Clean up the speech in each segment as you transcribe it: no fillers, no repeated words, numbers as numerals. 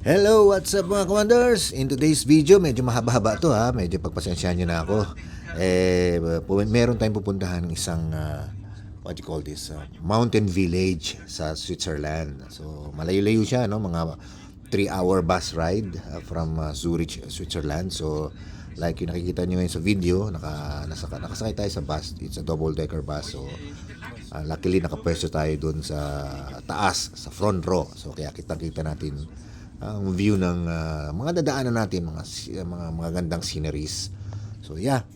Hello, what's up mga commanders? In today's video, medyo mahaba-haba to ha. Medyo pagpasensyahan nyo na ako. Meron tayong pupuntahan ng isang, what you call this, mountain village sa Switzerland. So, malayo-layo siya, no? Mga 3-hour bus ride from Zurich, Switzerland. So, like yung nakikita nyo ngayon sa video, nakasakay tayo sa bus. It's a double-decker bus. So, luckily nakapwesto tayo dun sa taas, sa front row. So, kaya kita-kita natin ang view ng mga dadaanan natin, mga gandang sceneries. So yeah.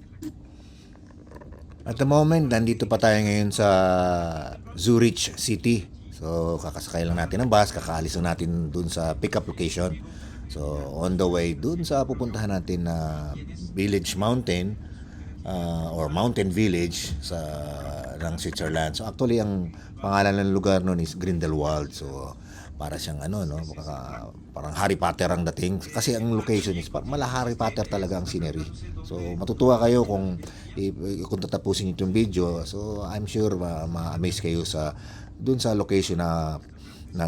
At the moment, nandito pa tayo ngayon sa Zurich City. So kakasakay lang natin ng bus, kakaalis lang natin dun sa pick-up location. So on the way dun sa pupuntahan natin na Village Mountain or Mountain Village ng Switzerland. So actually ang pangalan ng lugar nun is Grindelwald. So para siyang parang Harry Potter ang dating kasi ang location is mala Harry Potter talaga ang scenery. So matutuwa kayo kung tatapusin niyo itong video. So I'm sure ma-amaze kayo dun sa location na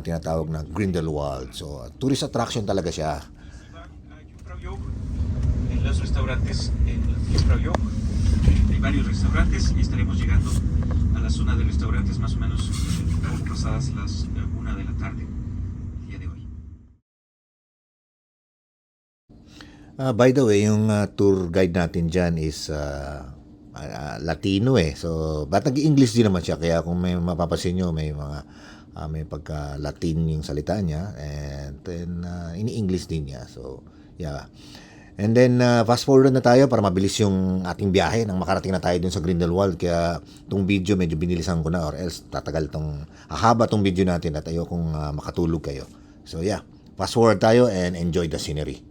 tinatawag na Grindelwald. So tourist attraction talaga siya. En los restaurantes en Sprague hay varios restaurantes y estaremos llegando a la zona de restaurantes más o menos pasadas las 1 de la tarde el día de hoy. By the way, yung tour guide natin dyan is Latino eh. So, ba't nag-English din naman siya? Kaya kung may mapapansin nyo, may pagka-Latin yung salita niya. And then, ini-English din niya. So, yeah. And then, fast forward na tayo para mabilis yung ating biyahe nang makarating na tayo dun sa Grindelwald. Kaya, itong video medyo binilisan ko na or else tatagal hahaba tong video natin at ayokong makatulog kayo. So, yeah. Fast forward tayo and enjoy the scenery.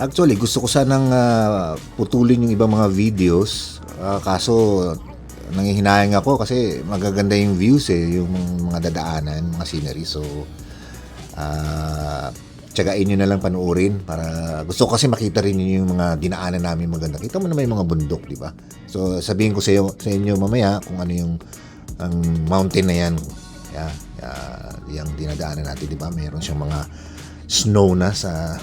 Actually, gusto ko sanang putulin yung ibang mga videos. Kaso, nanghihinayang ako kasi magaganda yung views yung mga dadaanan, mga scenery. So, tsagain nyo na lang panuorin para gusto ko kasi makita rin yung mga dinaanan namin maganda. Kita mo na may mga bundok, di ba? So, sabihin ko sa inyo mamaya kung ano yung ang mountain na yan. Yung dinadaanan natin, di ba? Meron siyang mga snow na sa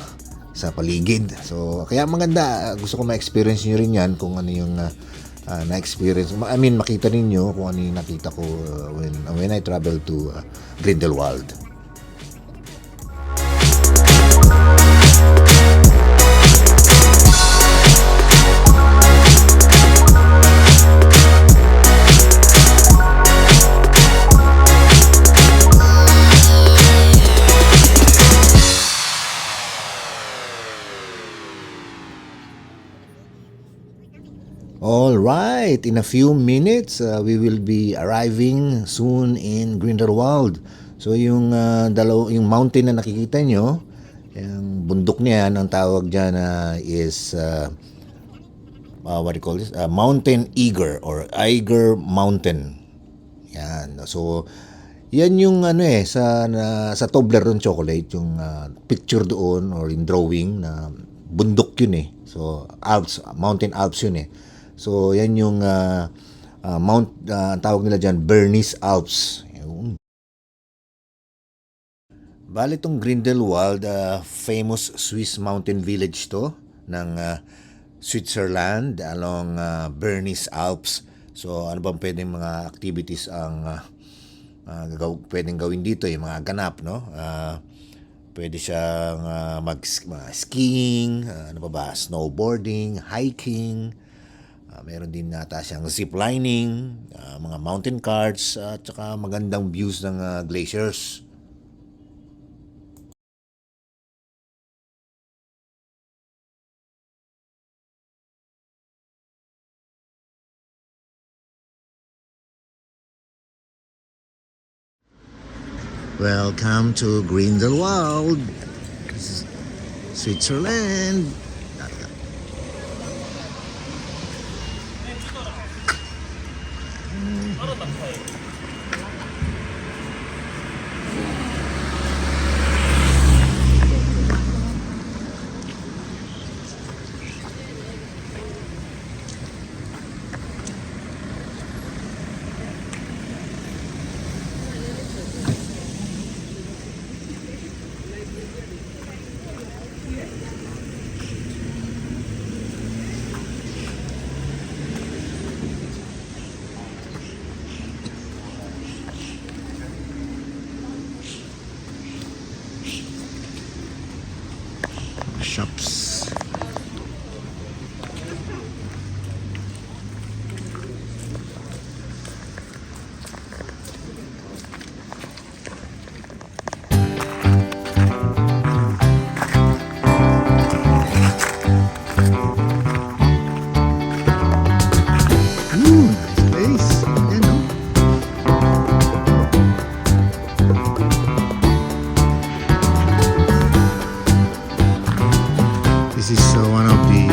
paligid. So, kaya maganda. Gusto ko ma-experience nyo rin yan kung ano yung na-experience. I mean, makita ninyo kung ano yung nakita ko when I travel to Grindelwald. All right, in a few minutes, we will be arriving soon in Grindelwald. So yung mountain na nakikita nyo, Yung bundok niyan, ang tawag dyan is what do you call this? Mountain Eiger or Eiger Mountain. Yan. So, yan yung sa Toblerone chocolate, yung picture doon or in drawing na bundok yun eh. So, Alps, Mountain Alps yun eh. So, yan yung ang tawag nila dyan, Bernese Alps. Yun. Bali itong Grindelwald, famous Swiss mountain village to ng Switzerland along Bernese Alps. So ano bang pwedeng mga activities ang pwedeng gawin dito, yung mga ganap, no? Pwede siyang mag-skiing, ano pa ba, snowboarding, hiking, meron din nata siyang ziplining, mga mountain carts, at saka magandang views ng glaciers. Welcome to Grindelwald, Switzerland. Shops. Nice place. You know. This is one of the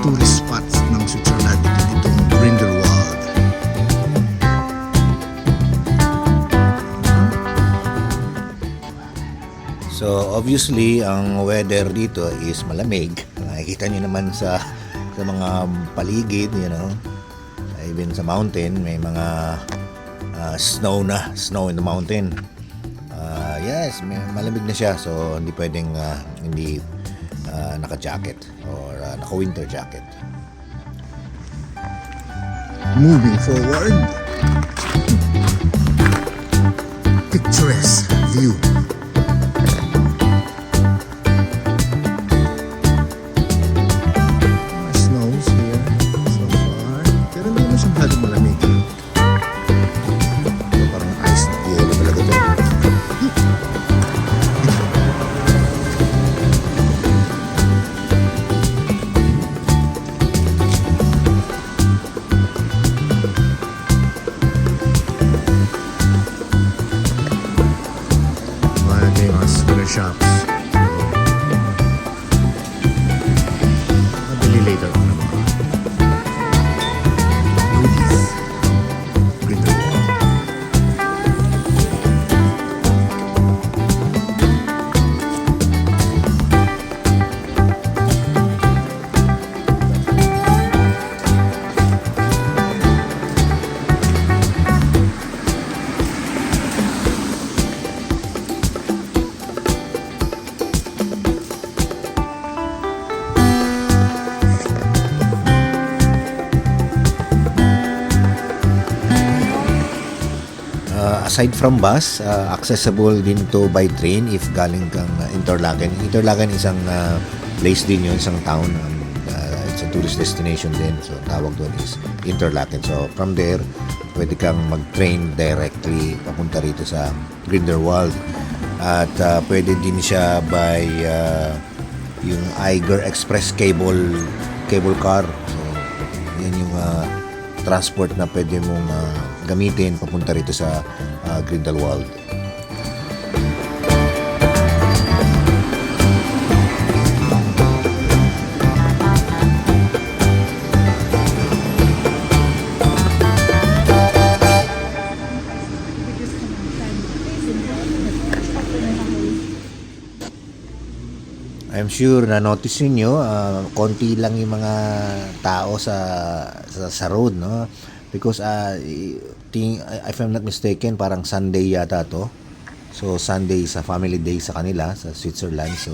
tourist spots ng Switzerland, itong Grindelwald. So obviously ang weather dito is malamig. Nakikita niyo naman sa mga paligid, you know. Even sa mountain may mga snow in the mountain. Yes, malamig na siya, so hindi pwedeng hindi naka-jacket or naka-winter jacket. Moving forward, picturesque view. Snows here so far, pero hindi mo siya masyadong malamig. So, parang ice na yelo talaga dyan. Shops. Mabili later on naman. Goodies. Grindelwald. Aside from bus, accessible din to by train if galing kang Interlaken. Interlaken isang place din yun, isang town. It's a tourist destination din. So tawag doon is Interlaken. So from there, pwede kang mag-train directly papunta rito sa Grindelwald. At pwede din siya by yung Eiger Express cable car. So yan yung transport na pwede mong gamitin papunta rito sa Grindelwald. I'm sure na notice niyo konti lang yung mga tao sa road, no? Because if I'm not mistaken, parang Sunday yata to. So Sunday sa family day sa kanila sa Switzerland. So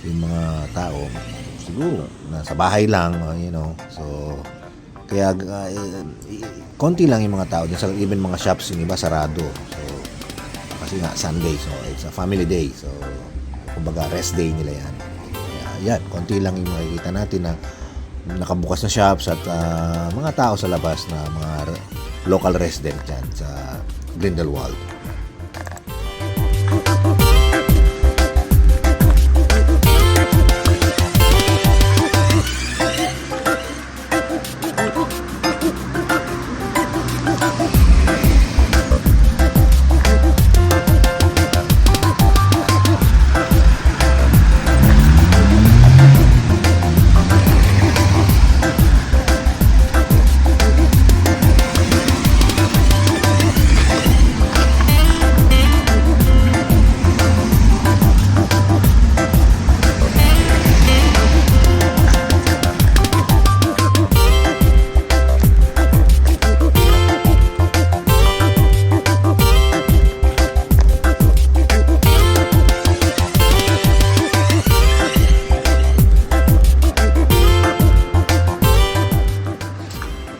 yung mga tao siguro nasa bahay lang, So kaya konti lang yung mga tao din, even mga shops yung iba sarado. So kasi nga Sunday, so it's a family day. So kumbaga rest day nila yan. Kaya yan, konti lang yung makikita natin na nakabukas na shops at mga tao sa labas na mga local resident dyan sa Grindelwald.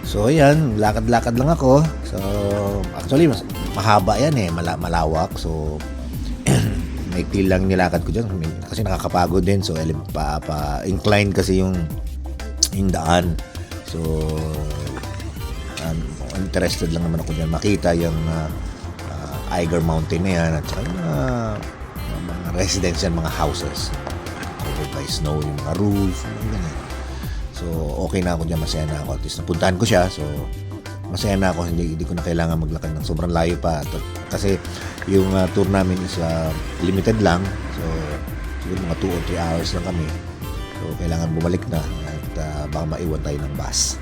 So ayan, lakad-lakad lang ako. So actually mas mahaba yan malawak. So maikli lang nilakad ko dyan kasi nakakapagod din. So incline kasi yung daan. So interested lang naman ako dyan makita yung Eiger Mountain na yan at saka yung mga residential, mga houses covered by snow, yung mga roof, mga ganyan. So, okay na ako dyan, masaya na ako. At least napuntahan ko siya, so masaya na ako. Hindi ko na kailangan maglakad ng sobrang layo pa. Kasi yung tour namin is limited lang. So, siguro mga 2 or 3 hours lang kami. So, kailangan bumalik na at baka maiwan tayo ng bus.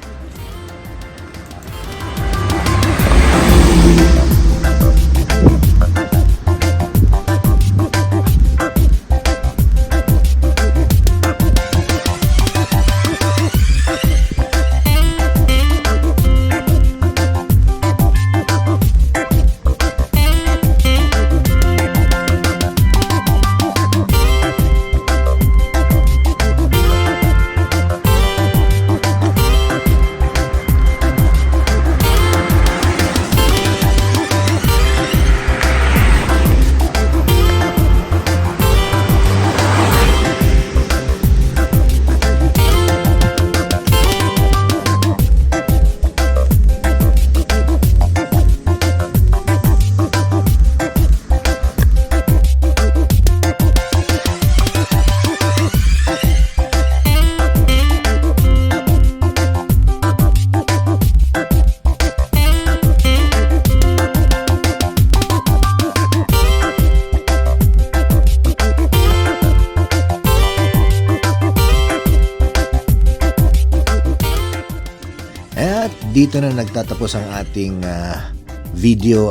At dito na nagtatapos ang ating video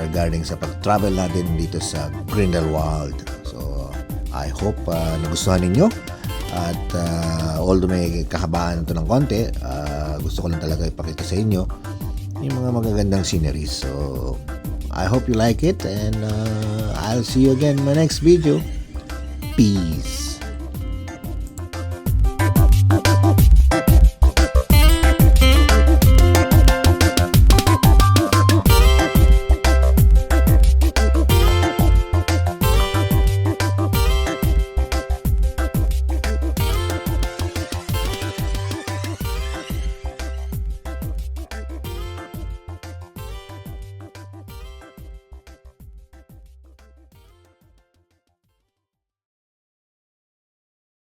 regarding sa pag-travel natin dito sa Grindelwald. So, I hope nagustuhan ninyo. At although may kahabaan ito ng konti, gusto ko lang talaga ipakita sa inyo yung mga magagandang sceneries. So, I hope you like it and I'll see you again in my next video. Peace!